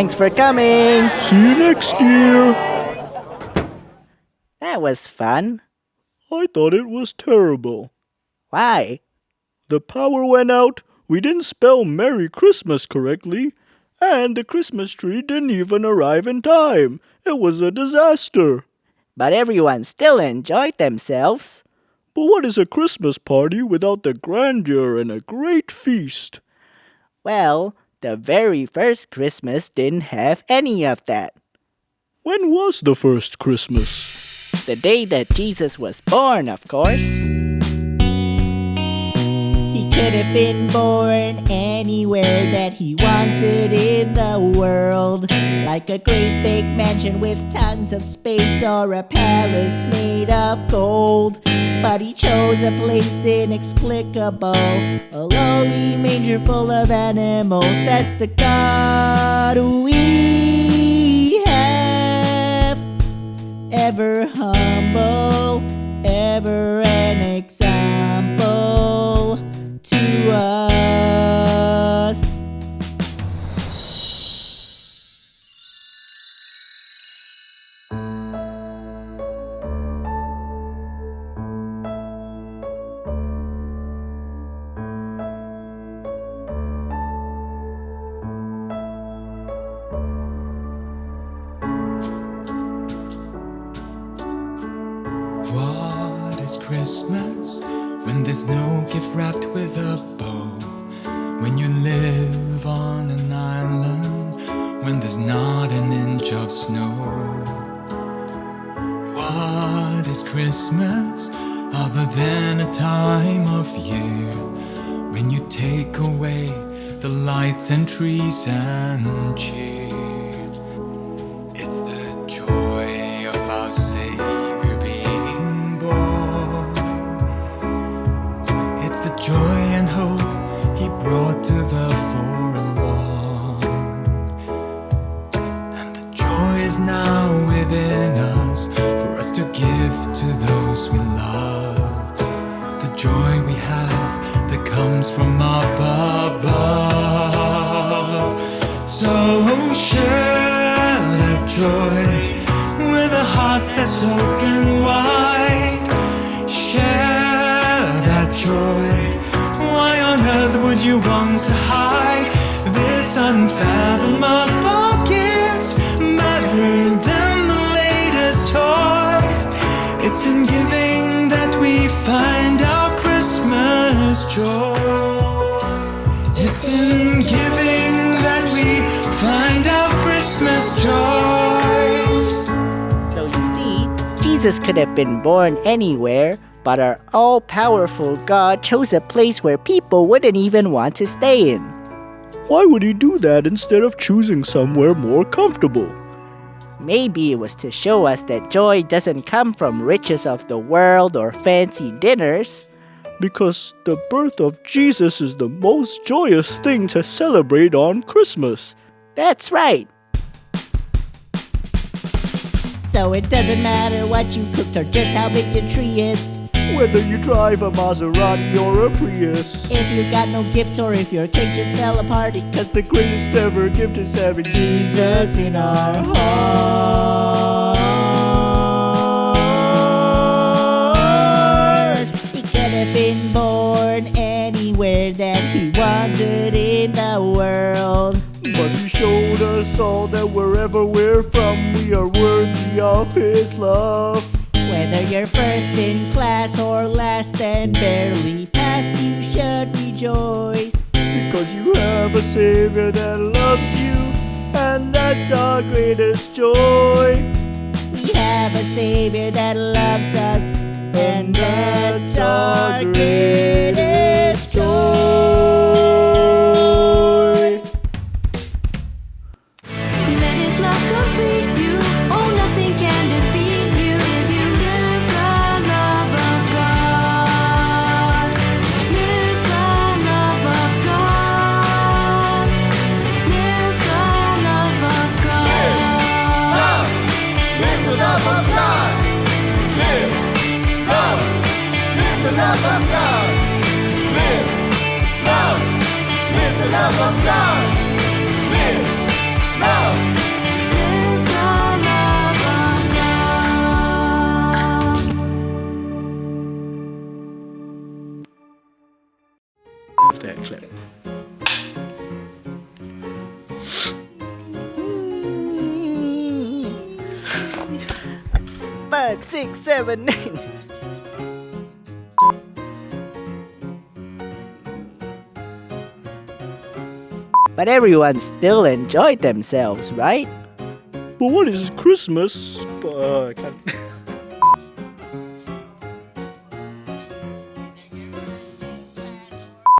Thanks for coming. See you next year. That was fun. I thought it was terrible. Why? The power went out, we didn't spell Merry Christmas correctly, and the Christmas tree didn't even arrive in time. It was a disaster. But everyone still enjoyed themselves. But what is a Christmas party without the grandeur and a great feast? Well, the very first Christmas didn't have any of that. When was the first Christmas? The day that Jesus was born, of course. He could have been born anywhere that he wanted in the world. Like a great big mansion with tons of space or a palace made of gold. But he chose a place inexplicable, a lowly manger full of animals. That's the God we have. Ever humble, ever an example to us. What is Christmas when there's no gift wrapped with a bow? When you live on an island, when there's not an inch of snow. What is Christmas other than a time of year when you take away the lights and trees and cheer? It's the joy of our Savior being born. It's the joy and hope He brought to the forlorn. And the joy is now within us for us to give to those we love. The joy we have that comes from up above. So share that joy with a heart that's open wide. Share that joy. Why on earth would you want to hide this unfathomable gift? Better than the latest toy. It's in giving that we find our Christmas joy. It's in giving that we find our Christmas joy. So you see, Jesus could have been born anywhere, but our all-powerful God chose a place where people wouldn't even want to stay in. Why would He do that instead of choosing somewhere more comfortable? Maybe it was to show us that joy doesn't come from riches of the world or fancy dinners. Because the birth of Jesus is the most joyous thing to celebrate on Christmas. That's right. So it doesn't matter what you've cooked or just how big your tree is. Whether you drive a Maserati or a Prius. If you got no gift or if your cake just fell apart. Because the greatest ever gift is having Jesus in our heart. He could have been born anywhere that he wanted in the world. But He showed us all that wherever we're from, we are worthy of His love. Whether you're first in class or last and barely passed, you should rejoice. Because you have a Savior that loves you, and that's our greatest joy. We have a Savior that loves us, and that's our greatest joy. Let His love complete you. Oh, nothing can defeat you if you live the love of God. Live the love of God. Live the love of God. Live the love of God. Live love. Live the love of God. Live love. Live the love of God. Live love. 5, 6, 7, 8. But everyone still enjoyed themselves, right? But what is Christmas? I can't.